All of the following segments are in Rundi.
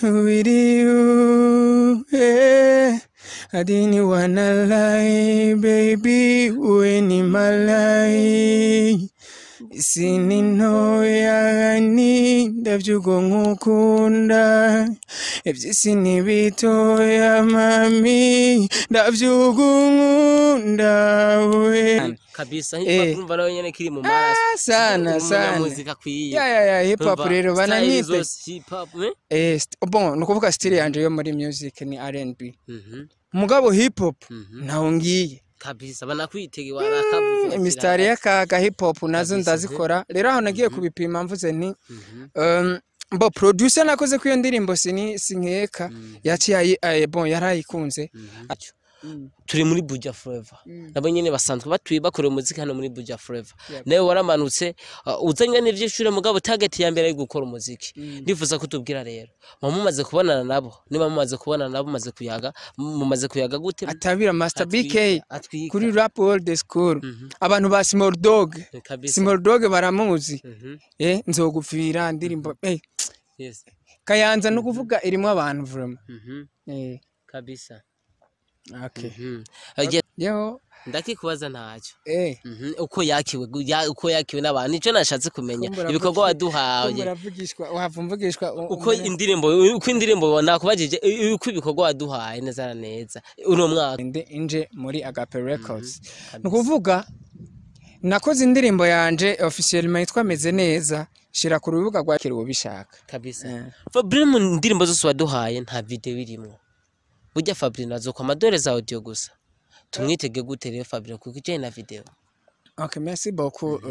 with you, yeah. I didn't wanna lie, baby, when in my life. Sinino yani ndavyugo ngukunda evyisini bitoya mami ndavyugo ngunda we kabisa hip hop nawe nyene kiri mu maraso sana muzika kwiye ya hip hop rero bananyite hip hop bon nukuvuga style yanje yo muri music ni R&B mugabo hip hop naongiye kabisa banakwitege warakavuga mistari ya hip hop nazo ndazikora rero aho nagiye kubipima mvuze nti bo producer nakoze ku iyo ndirimbo sinkeka yaciye bon yarayikunze turi muri Buja Fleva nabo nyene basanzwe batuye bakora umuziki hano muri Buja Fleva nawe waramanutse uzanye n'ivyishure mugabo target ya mbere ari gukora umuziki ndifuza kutubwira rero mumaze kubonana nabo niba mumaze kubonana nabo mumaze kuyaga gute atabira Master BK kuri rap world school abantu ba Small Dog baramuzi nzogupfira ndirimbo yes Kayanza no kuvuga irimo abantu vraiment kabisa okay yo ndakikubaza ntacyo uko yakiwe n'abantu nico nashatse kumenya ibikorwa waduhaye wavumvugishwa uko indirimbo nakubajije uko ibikorwa waduhaye neza neza uno mwaka inje muri Agape Records nukuvuga nakoze indirimbo yanje officiellement yitwa Meze Neza shira ku rubuga rwa Kirubo bishaka kabisa Fabrino indirimbo zose waduhaye nta video irimo Buja Fabrino azokwa amadore za audio gusa tumwitege gute rero Fabrino kuko ije na video okay merci beaucoup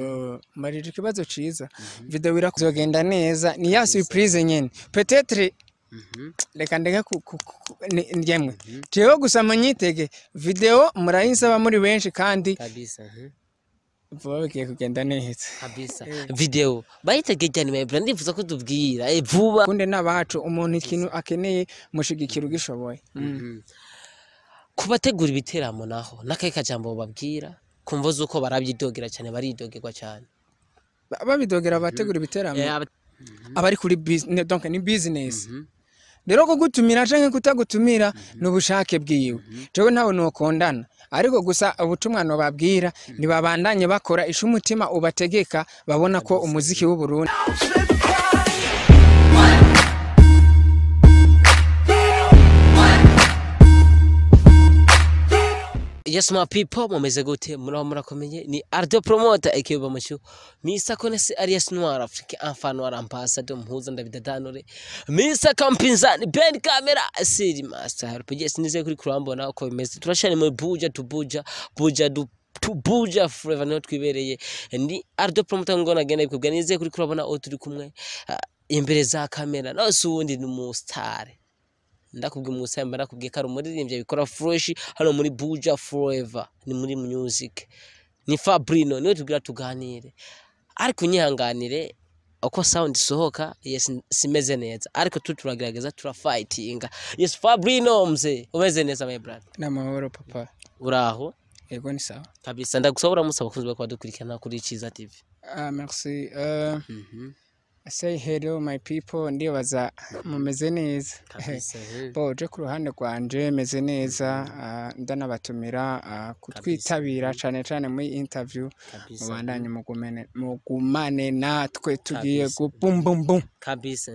marije kibazo ciza video irakuzogenda neza ni ya surprise nyene peut-être reka ndeka njyemwe jewe gusa munyitege video murayinsaba muri benshi kandi kabisa vuba bigiye kugenda neza kabisa video bayitege cyane my brand ndifuza ko tubwira vuba kunde nabacu umuntu ikintu akeneye mushigikira ugishoboye kubategura ibiteramo naho nakaye kajambo babwira kumva zuko barabyidogera cyane baridogerwa cyane babidogera bategura ibiteramo abari kuri business donc ni business rero ko gutumira canke kutagutumira n'ubushake bwiwe jewe ntawe nokondana ariko gusa ubutumwa no babwira ni babandanye bakora ishu umutima ubategeka babona ko umuziki w'u Burundi Yes my people mumeze gute murakomenye ni Ardo Promoter ekiba mushu Misa Konese Arias Noir Afrique enfant noir ambassadeur mpuza ndabidadanore Misa Kampinzani Ben Camera Siri Master yes nize kuri kurambona uko bimeze turashane mu Buja Fleva no twibereye ni Ardo Promoter ngona genda bikubwa nize kuri kurabona o turi kumwe imbere za kamera no suwundi ni mu star ndakubwiye umusamba ndakubwiye karo muririmbye bikora fresh hano muri Buja Fleva ni muri music ni Faprino niwe tubwira tuganire ariko nyihanganire uko sound sohoka yes simeze neza ariko turagerageza fightinga yes Faprino mze umeze neza my brother namahoro papa uraho yego ni sawa kabisa ndagusaba musaba kuzwe kwa dukurikirana kuri Iciza TV merci I say hello my people ndibaza mumeze neza boje ku ruhande rwanje meze neza ndanabatumira kutwitabira cyane cyane muri interview mubandanye mugumane natwe tugiye gubumbum kabisa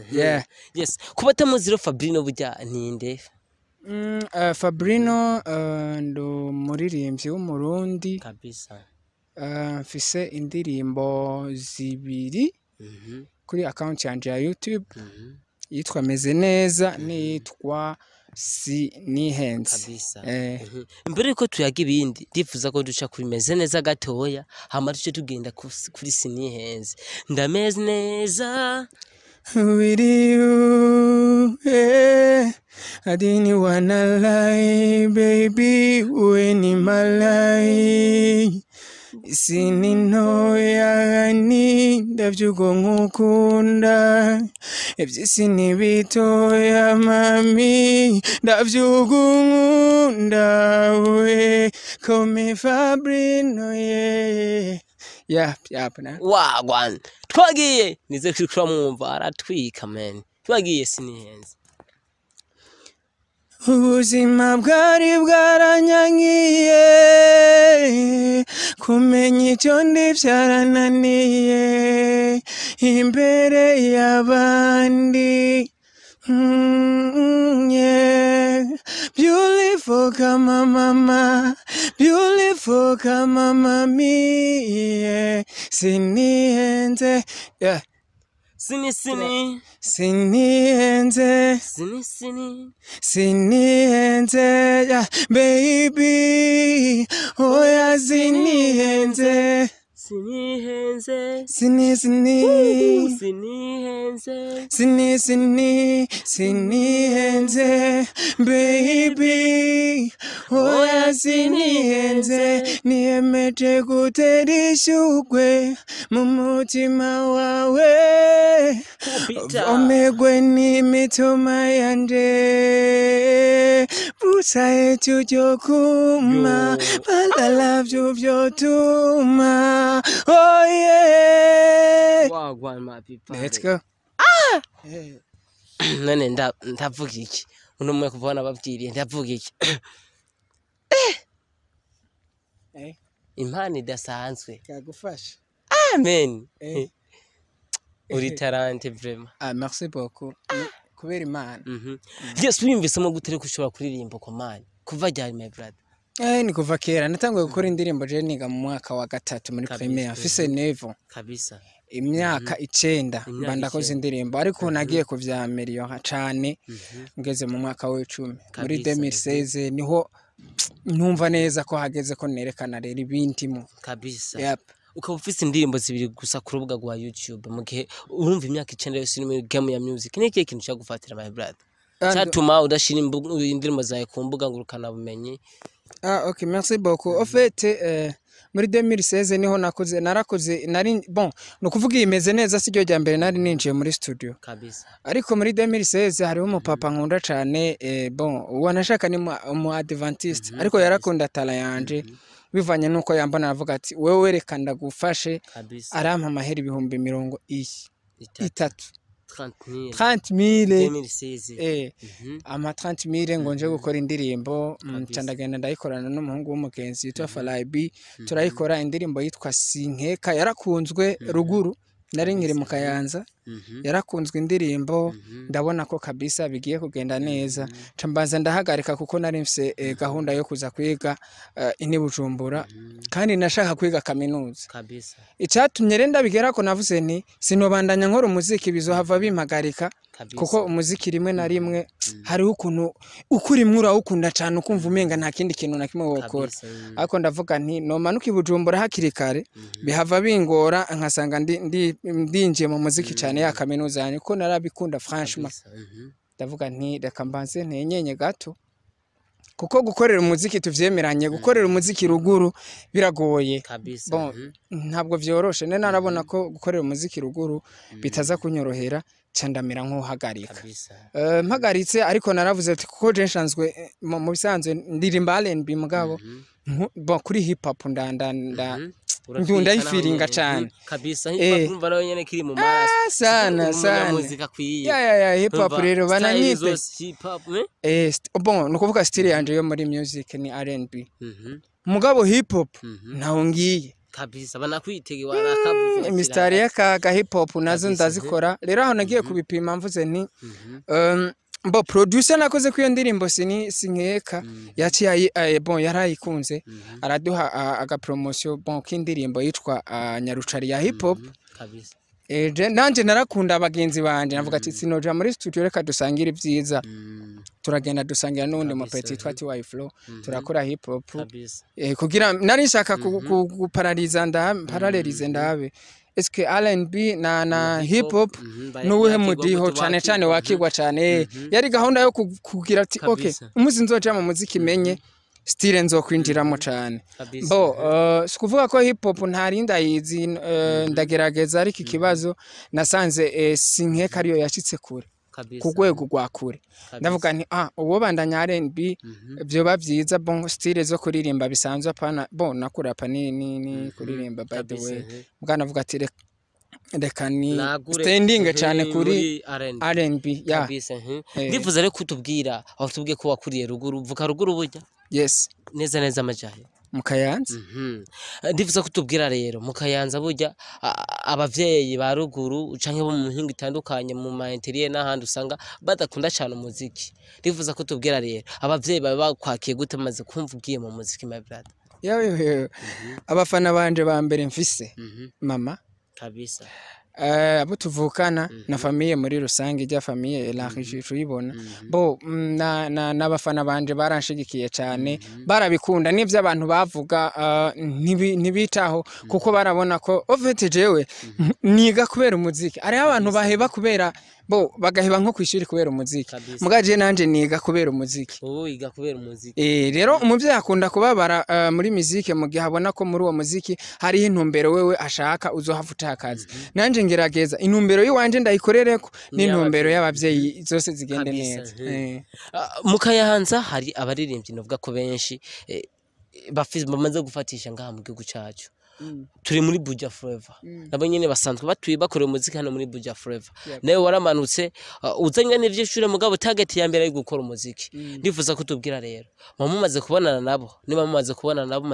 yes kubata muziro Fabrino burya ninde Fabrino ndo muririmbyi w'umurundi kabisa mfise indirimbo zibiri kuri account yanje ya YouTube yitwa Meze Neza nitwa Nihenze mbere ko tuyaga ibindi ndifuza ko duca kuri Meze Neza gatoya hama duce tugenda kuri Nihenze ndameze neza with you I didn't wanna lie baby when in my life sinino yani ndavyugo ngukunda evyisini bitoya mami ndavyugo ngunda we come Faprino na wagwan twagiye nize kuri mwumva aratwika man twagiye Nihenze ubuzima bwari bwaranyangiye kumenya icyo ndi byarananiye imbere y'abandi. Yeah. Beautiful kama mama, beautiful kama mami, yeah. Sinihenze, yeah. Sinihenze, yeah. Baby, oh yeah, sinihenze. Sinihenze, baby, oya sinihenze, niyemeje gutera ishugwe mu mutima wawe, omegwe n'imitima yanje, busaye cyo kuma, balala vyotuma. Oh yeah. Wagwan my people. Let's go. None ndavuga iki? Uno mwe kuvana bavyiriye ndavuga iki? Impani dasanzwe. Kagufasha. Amen. Uri talent vraiment. Merci beaucoup. Kubera Imana. Yes, wimvisemo gutere kushobora kuririmba ko mani. Kuva ryari my brother? Ni kuva kera natanguye gukora indirimbo je niga mu mwaka wa gatatu muri primaire afise nevo kabisa imyaka 9 mba ndakoze indirimbo ariko nagiye kuvyameliora cyane ngeze mu mwaka wa 10 muri 2016 niho numva neza ko hageze ko nerekana rero ibintimo kabisa. Yep. Ukaba ufise indirimbo zibiri gusa ku rubuga rwa YouTube mu gihe urumva imyaka 9 yose ni muri game ya music ni ikintu cyagufatira my brother cyatuma udashira indirimbo zawe ku mbuga ngurukana bumenyi. Ok, merci beaucoup. En fait, muri 2016 niho narakoze nari bon no kuvuga imeze neza siryo rya mbere nari ninjiye muri studio kabisa. Ariko muri 2016 hari umupapa nkunda cyane bon wanashaka ni mu Adventist ariko yarakunda tala yanje bivanye nuko yambona avuga ati wewe werekanda gufashe arampa amahera 30,000 30,000 ama 30,000 ngo nje gukora indirimbo cyandagenda ndayikorana n'umuhungu w'umugenzi yitwa Falabi turayikora indirimbo yitwa Sinkeka yarakunzwe ruguru nari nkiri mu Kayanza yarakunzwe indirimbo ndabona ko kabisa bigiye kugenda neza cambaza ndahagarika kuko nari mfise gahunda yo kuza kwiga ini Bujumbura kandi nashaka kwiga kaminuza kabisa. Icyatumye renda bigera ko navuze nti sinobandanya nkora umuziki bizohava bimpagarika kuko umuziki rimwe na rimwe hari ukuntu ukuri mwura ukunda cyane ukumva umenga nta kindi kintu na kimwe wokora ariko ndavuga nti no manuka Bujumbura hakirikare bihava bingora nkasanga ndinjiye mu muziki cyane ya kaminuza yani ko narabikunda franchement ndavuga nti reka mbanze ntenyenye gato kuko gukorera umuziki tuvyemeranye gukorera umuziki ruguru biragoye bon ntabwo vyoroshe nene narabona ko gukorera umuziki ruguru bitaza kunyorohera candamira nko hagarika mpagaritse ariko naravuze ati kuko je nshanzwe mu bisanzwe ndirimba R&B mugabo bon kuri hip hop ndunda yifiringa cyane kabisa. Hip hop urumva nayo nyene kiri mu maraso sana muzika kwiye ya hip hop rero bananyite hip hop bon nukuvuga style yanje yo muri music ni R&B mugabo hip hop naho ngiye kabisa banakwitege warakavuze mistari ya hip hop nazo ndazikora rero aho nagiye kubipima mvuze nti bo producer nakoze ku iyo ndirimbo Sinkeka yaciye bon yarayikunze araduha aga promotion bon kindirimbo yitwa Nyarucari ya hip hop kabisa. Nanje narakunda abagenzi banje navuga ati sinoja muri studio reka dusangira ibyiza turagenda dusangira n'undi mu peti yitwa TY Flow turakora hip hop kugira nari nshaka parallelize ndabe eske R&B na hip hop nuwe mudiho cyane wakigwa cyane yari gahunda yo kugira ati okay umuzi nzoja mu muziki menye style nzokwinjiramo cyane bo sikuvuga ko hip hop ntarinda yizi ndagerageza ariko ikibazo nasanze Sinkeka ariyo yashitse kure ku rwego rwa kure ndavuga nti uwo bandanya R&B byo bavyiza bon style zo kuririmba bisanzwe apana bon nakurapa ni kuririmba by the way bwana avuga ati reka ni standing cyane kuri R&B ya kabisa ndifuza rero kutubwira aho tubwiye ko wakuriye ruguru vuka ruguru burya yes neza amajahe mukayanza ndifuza kutubwira rero mukayanza burya abavyeyi ba ruguru canke bo mu mpinga itandukanye mu ma interieur n'ahandi usanga badakunda cyane umuziki ndifuza kutubwira rero abavyeyi bakwakiye gute maze kumva ugiye mu muziki my brother yewe abafana banje ba mbere mfise mama kabisa abo tuvukana na famille muri rusange ijya famille élargie tuyibona bo n'abafana banje baranshigikiye cyane barabikunda n'ivyo abantu bavuga ntibitaho kuko barabona ko ofete jewe niga kubera umuziki ari abantu baheba kubera bo bagaheba nko kwishuri kubera umuziki mugaje nanje niga kubera umuziki iga kubera umuziki rero umuvyeyi akunda kubabara muri muziki mu gihe abona ko muri uwo muziki hari intumbero wewe ashaka uzohafuta akazi nanje ngerageza intumbero yiwanje ndayikorereko n'intumbero y'abavyeyi zose zigende neza mukayanza hari abaririmbyi novuga ko benshi bamaze gufatisha ngaha mu gihugu cyacu turi muri Buja Fleva nabo nyene basanzwe batuye bakorera umuziki hano muri Buja Fleva nawe waramanutse uzanye n'ivyishure mugabo target ya mbere ari gukora umuziki ndifuza kutubwira rero mumaze kubonana nabo niba mumaze kubonana nabo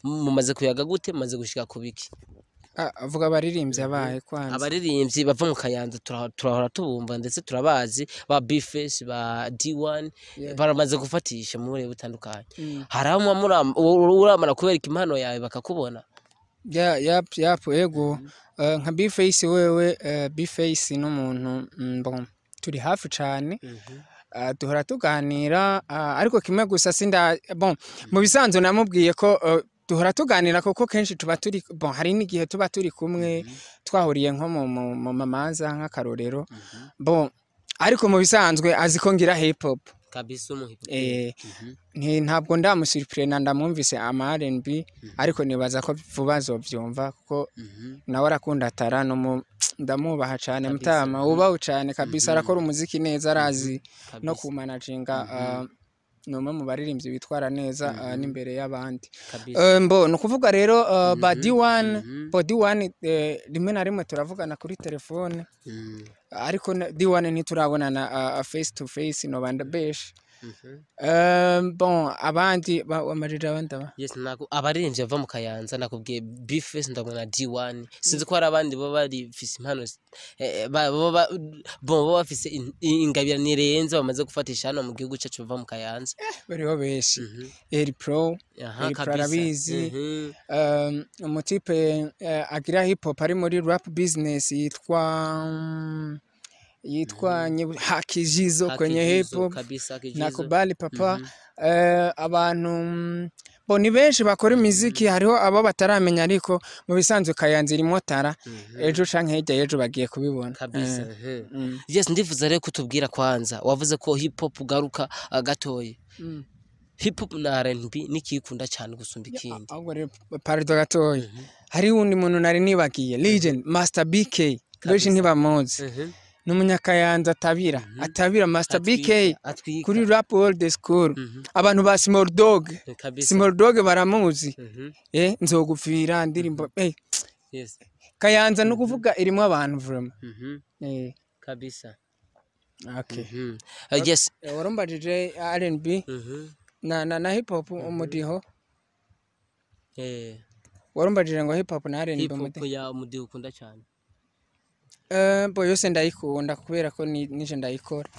mumaze kuyaga gute maze gushika kubiki avuga abaririmbyi abaye kwanza abaririmbyi bava mu Kayanza turahora tubumva ndetse turabazi ba B-Face ba D1 baramaze gufatisha mu buryo butandukanye haramo uramara kubereka impano yawe bakakubona yap ego nka B-Face wewe B-Face n'umuntu bon turi hafi cyane duhora tuganira ariko kimwe gusa sinda bon mu bisanzwe namubwiye ko duhora tuganira kuko kenshi tuba turi bon hari n'igihe tuba turi kumwe twahuriye nko mu mamanza nk'akarorero bon ariko mu bisanzwe aziko ngira hip hop kabisa mu hip hop ntabwo ndamusurprena ndamwumvise ama R&B ariko nibaza ko vuba zovyumva kuko nawe arakunda tara no ndamubaha cyane mutama ubaho cyane kabisa arakora umuziki neza arazi no kumanaginga numa mu baririmbyi bitwara neza n'imbere y'abandi mbo no kuvuga rero body one rimwe na rimwe turavugana kuri telefone ariko D1 ntiturabonana face to face no banda besh bon abandi bamarira abandaba yes nako abaririmbyi bava mu Kayanza nakubwiye B-Face ndabona D1 sinzi ko hari abandi baba bari fisi impano bon baba bafise ingabira nirenze bamaze gufatisha hano mu gihugu cyacu bava mu Kayanza bariho beshi Eri Pro arabizi umutipe agira hip hop ari muri rap business yitwa hakijizo kwenye hip hop nakubali papa abantu bo ni benshi bakora imiziki hariho abo bataramenya ariko mu bisanzwe Kayanza irimo tara ejo canke hirya ejo bagiye kubibona kabisa yes ndifuza rero kutubwira kwanza wavuze ko hip hop garuka gatoye hip hop na R&B nikikunda cyane gusumba ikindi ahubwo rero pardon gatoye hari undi muntu nari nibagiye legend Master BK benshi ntibamuzi n'umunyakayanza atabira Master BK kuri rap old school abantu ba Small Dog baramuzi nzogupfira ndirimbo yes Kayanza no kuvuga irimo abantu vraiment kabisa okay yes warumbajije R&B na hip hop umudiho warumbajije ngo hip hop na R&B hip hop ya umudiho ukunda cyane bo yose ndayikunda kubera ko nije ndayikora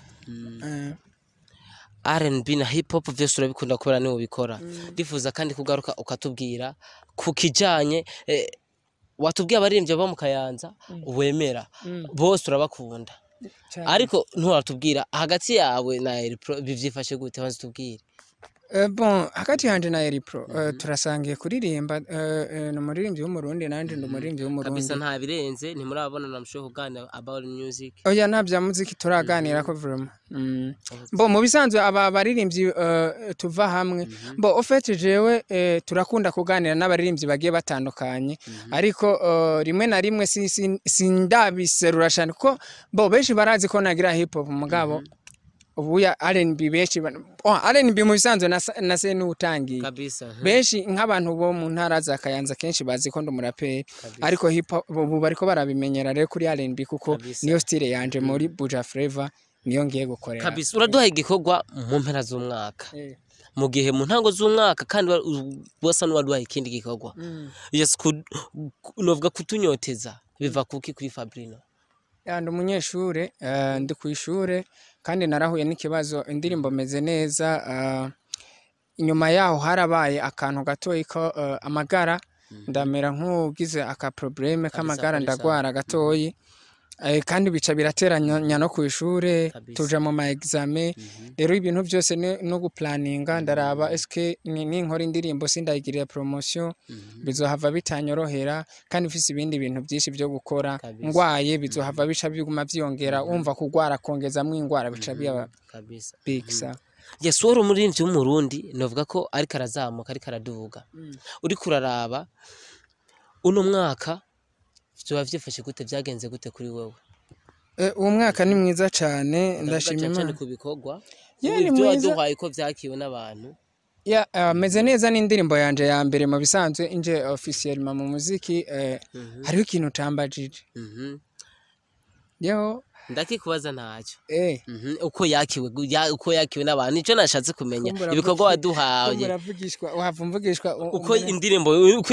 R&B na hip hop vyose urabikunda kubera ni ubikora ndifuza kandi kugaruka ukatubwira kukijanye watubwiye abaririmbyi baba mu Kayanza wemera bose urabakunda ariko nturatubwira hagati yawe na Eri Pro bivyifashe gute wanze tubwire bon hagati yanje na Eri Pro turasangiye kuririmba no muririmbyi w'umurundi nanje ndo muririmbyi w'umurundi kabisa nta birenze ntimurabona namushoho kuganira about music oya ntabya muziki turaganira ko vraiment bon mu bisanzwe aba baririmbyi tuva hamwe bon au fait jewe turakunda kuganira n'abaririmbyi bagiye batandukanye ariko rimwe na rimwe sindabiserura cyane ko bon benshi barazi ko nagira hip hop mugabo ubuya R&B benshi R&B mu bisanzwe na se n'utangiye kabisa benshi nk'abantu bo mu ntara za Kayanza kenshi bazi ko ndumuraperi ariko hip hop ubu bariko barabimenyera rero kuri R&B kuko niyo style yanje muri Buja Fleva niyo ngiye gukorera kabisa uraduha igikorwa mu mpera z'umwaka mu gihe mu ntango z'umwaka kandi bosa n'uwaduha ikindi gikorwa yes novuga kutunyoteza biva kuki kuri Faprino ndi umunyeshure ndi ku ishure kandi narahuye n'ikibazo indirimbo meze neza inyuma yaho harabaye akantu gatoyi ko amagara ndamera nk'ugize aka probleme k'amagara ndagwara gatoyi kandi bica birateranya no ku ishure tuja mu ma examen rero ibintu byose no guplaninga ndaraba eske ni nkora indirimbo sindayigirira promotion bizohava bitanyorohera kandi mfise ibindi bintu byinshi byo gukora ngwaye bizohava bica biguma byongera umva kugwara kongezamwe ingwara bica biya kabisa big sa yesoro muri mvyo mu Burundi novuga ko ari karazamuka ari karaduga uri kuraraba uno mwaka byo byifashe gute byagenze gute kuri wewe uwo mwaka ni mwiza cyane ndashima Imana kubikogwa ibyo waduhaye ko byakiwe n'abantu meze neza n'indirimbo yanje ya mbere mu bisanzwe inje officiellement mu muziki hariho ikintu tambajije yo ndakikubaza ntacyo uko yakiwe n'abantu nico nashatse kumenya ibikorwa waduhaye wavumvugishwa uko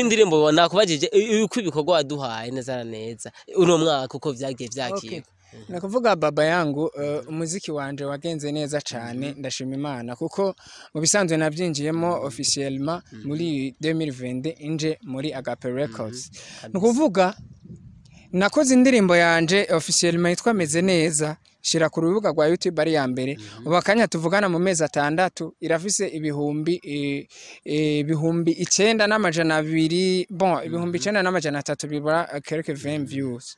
indirimbo nakubajije uko ibikorwa waduhaye neza na neza uno mwaka uko vyagiye vyakiwe nakuvuga baba yangu umuziki wanje wagenze neza cyane ndashima Imana kuko mu bisanzwe navyinjiyemo officiellement muri 2020 inje muri Agape Records nukuvuga nakoze indirimbo yanje officiellement yitwa meze neza shira ku rubuga rwa YouTube ari ya mbere ubakanya tuvugana mu mezi 6 irafise ibihumbi 9,200 bon ibihumbi 9,300 bibura quelque 20 views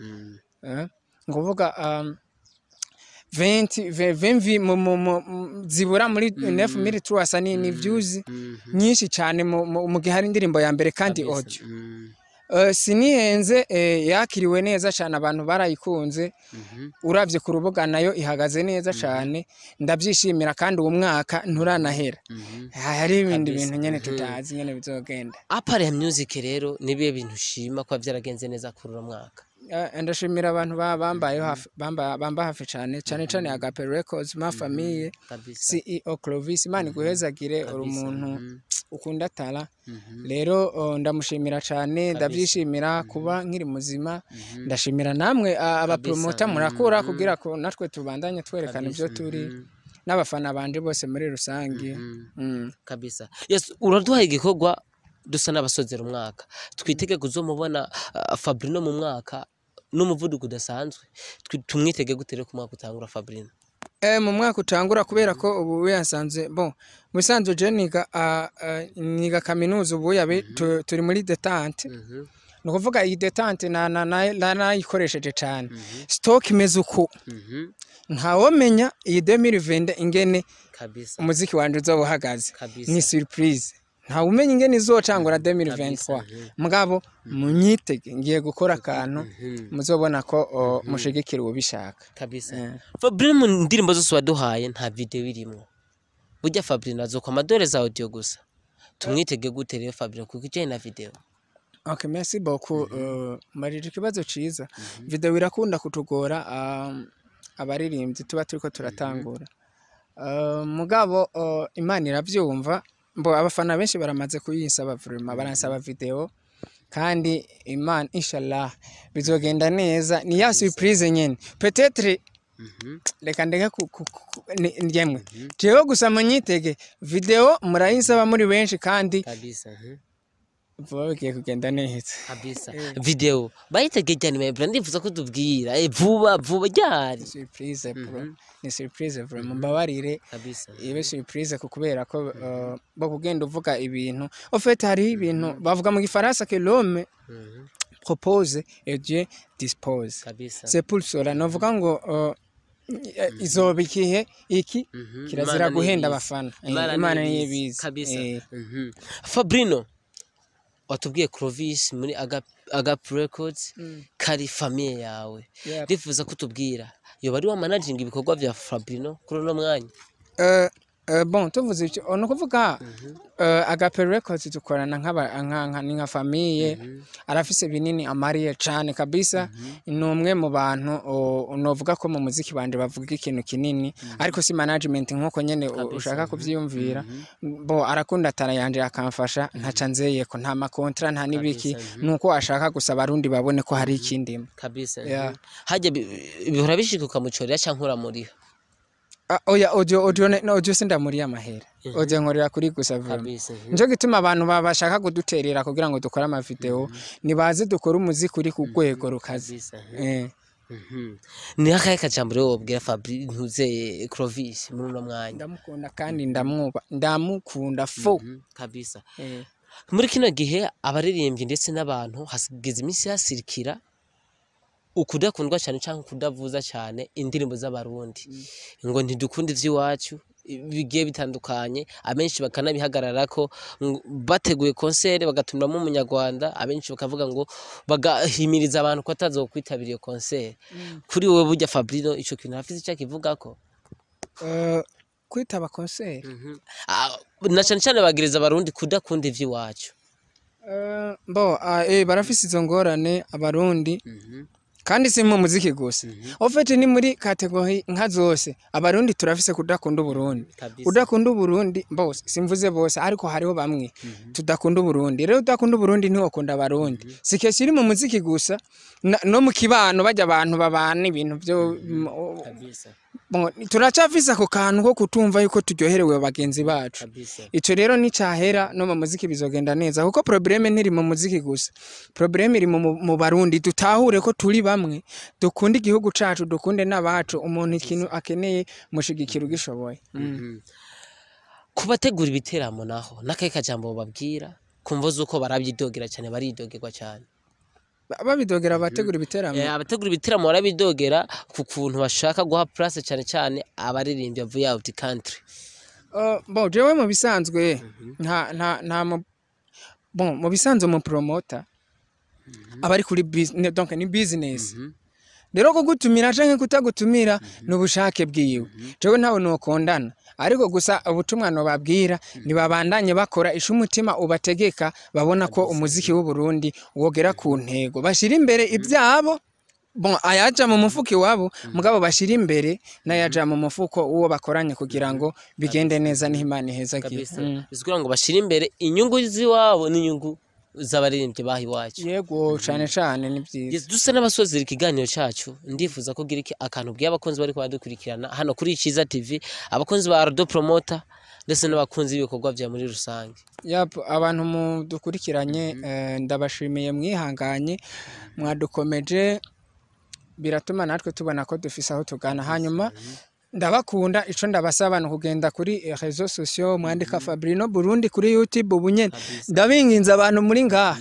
ngovuga 20 zibura muri 9,300 ni views nyinshi cyane mu gihe hari indirimbo ya mbere kandi audio sinihenze yakiriwe neza cyane abantu barayikunze uravye ku rubuga nayo ihagaze neza cyane ndabyishimira kandi uwo mwaka nturanahera hari ibindi bintu nyene tutazi nyene bizogenda apare music rero nibiye bintu shima ko byaragenze neza kuri uwo mwaka ndashimira abantu bamba hafi cyane Agape Records ma famille CEO Clovis Imana guhezagire uri umuntu ukunda tala rero ndamushimira cyane ndabyishimira kuba nkiri muzima ndashimira namwe abapromota murakora kugira ko natwe tubandanye twerekana ibyo turi n'abafana banje bose muri rusangi kabisa yes uraduha igikorwa dusa n'abasozera umwaka twitege kuzomubona Faprino mu mwaka n'umuvuduko udasanzwe tumwitege gutere ku mwaka utangura Faprino mu mwaka utangura kubera ko ubu yasanze bon musanzwe je niga kaminuza ubu yabe turi muri detente nukuvuga iyi detente na ikoresheje cyane stock imeze uko ntawomenya iyi 2020 ingene kabisa umuziki wanje uzobuhagaze ni surprise nta umenye ingene izocangura 2023 mugabo munyitege ngiye gukora akantu muzobona ko mushigikira ubishaka kabisa Faprino mu ndirimbo zose waduhaye nta video irimo burya Faprino azokwa amadore za audio gusa tumwitege gute rero Faprino kuko ije na video okay merci beaucoup marije kibazo ciza video irakunda kutugora abaririmbyi tuba turiko turatangura mugabo Imana iravyumva mbo abafana benshi baramaze kuyisaba vraiment baransaba video kandi Imana inshallah bizogenda neza ni ya surprise nyene peut-être reka ndeka njemwe jewe gusa munyitege video murayisaba muri benshi kandi kabisa vuba bigiye kugenda neza kabisa video bayitegeje ni mebra ndifuza ko tubwira vuba ryari surprise bro ni surprise vraiment mbabarire kabisa ibe surprise kubera ko bo kugenda uvuga ibintu en fait hari ibintu bavuga mu gifaransa que l'homme propose et Dieu dispose c'est pour cela novuga ngo izobikihe iki kirazira guhenda abafana Imana niyibizi kabisa Faprino watubwiye Clovis muri Agape Records kari famille yawe ndifuza kutubwira yoba ari wa managing ibikorwa vya Faprino kuri no mwanya bon tuvuze icyo ono kuvuga agape records dukorana nka famille arafise binini amariye cyane kabisa numwe mu bantu novuga ko mu muziki banje bavuga ikintu kinini ariko si management nk'uko nyene ushaka kuvyiyumvira bo arakunda tara yanje akamfasha ntaca nzeye ko nta makontra nta nibiki nuko ashaka gusaba arundi babone ko hari ikindi kabisa haje bihora bishikuka mucorera cyankura muri oya audio senda muri amahera audio nkorera kuri gusa vuba nje gituma abantu babashaka kuduterera kugira ngo dukore ama video nibaze dukora umuziki uri ku rwego rukazi ni akaye kajambo rero wobwira Fabri ntuze Clovis muri no mwanya ndamukunda kandi ndamukunda fo kabisa muri kino gihe abaririmbyi ndetse n'abantu hasigize iminsi yasirikira ukudakundwa cyane cyangwa kudavuza cyane indirimbo z'abarundi ngo ntidukunda ivy'iwacu bigiye bitandukanye abenshi bakanabihagarara ko bateguye concert bagatumira umunyarwanda abenshi bakavuga ngo bagahimiriza abantu ko atazokwitabira iyo concert kuri wowe burya Fabrino ico kintu afite icyo kivuga ko kwitaba concert na cyane cyane bagiriza abarundi kudakunda ivy'iwacu bo barafise izo ngorane abarundi kandi si mu muziki gusa ofete ni muri kategori nka zose abarundi turafise kudakunda Burundi udakunda Burundi bose simvuze bose ariko hariho bamwe tudakunda Burundi rero udakunda Burundi ntiwokunda abarundi sikesha iri mu muziki gusa no mu kibano bajya abantu babana ibintu byo turacafise ako kantu ko kutumva yuko turyoherewe bagenzi bacu ico rero ni cahera no mu muziki bizogenda neza kuko probleme ntiri mu muziki gusa probleme iri mu barundi dutahure ko turi bamwe dukunda igihugu cacu dukunde n'abacu umuntu ikintu akeneye mushigikira ugishoboye kubategura ibiteramo naho nakaye kajambo babwira kumva zuko barabyidogera cyane baridogerwa cyane babidogera abategura ibiteramo abategura ibiteramo barabidogera ku kuntu bashaka guha place cyane cyane abaririmbyi avuye out country bon jewe mu bisanzwe mu bisanzwe mu promoter abari kuri business donc ni business rero ko gutumira canke kutagutumira n'ubushake bwiwe jewe ntawe nokondana ariko gusa ubutumwa no babwira nibabandanye bakora isho umutima ubategeka babona ko umuziki w'u Burundi wogera ku ntego bashira imbere ibyabo bon ayaja mu mufuki wabo mugabo bashira imbere nayaja mu mufuko uwo bakoranye kugira ngo bigende neza n'Imana iheza bizigura ngo bashira imbere inyungu ziwabo n'inyungu zabaririmbye bahi wacu yego cyane cyane ni byiza dusa n'abasozera ikiganiro cyacu ndifuza ko gira akantu bw'abakunzi bari kwadukurikirana hano kuri Iciza TV abakunzi ba Radio Promoter ndetse n'abakunzi b'ibikorwa bya muri rusange abantu mudukurikiranye ndabashimiye mwihanganye mwadukomeje biratuma natwe tubona ko dufise aho tugana hanyuma ndabakunda ico ndabasaba no kugenda kuri réseaux sociaux mwandika Faprino Burundi kuri YouTube ubunyene ndabinginza abantu muri ngaha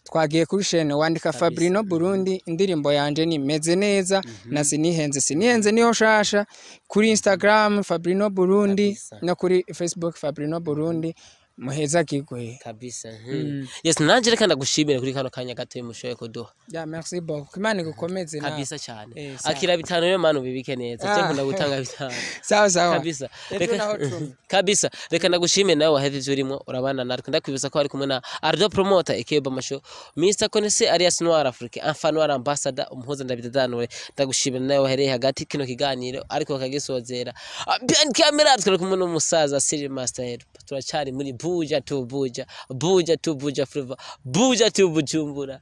twagiye kuri chaîne wandika Faprino Burundi indirimbo yanje ni meze neza na sinihenze niyo shasha kuri Instagram Faprino Burundi no kuri Facebook Faprino Burundi muheza kigwe kabisa yes nanje reka ndagushimira kuri kano kanya gato mushoye kuduha merci beaucoup Imana igukomeze na kabisa cyane akira bitano rero manu bibike neza cyo ndagutanga bitano sawa kabisa kabisa reka ndagushimire nawe waheze urimo urabana natwe ndakwibutsa ko ari kumwe na Radio Promoter ekeba masho Mr Konese alias Noir Afrique enfant noir ambassador umuhoza ndabidadanure ndagushimira nawe wahereye hagati kino kiganiro ariko kagisozera bien camera turi kumwe n'umusaza Siri Master turacari muri Buja Fleva Bujumbura.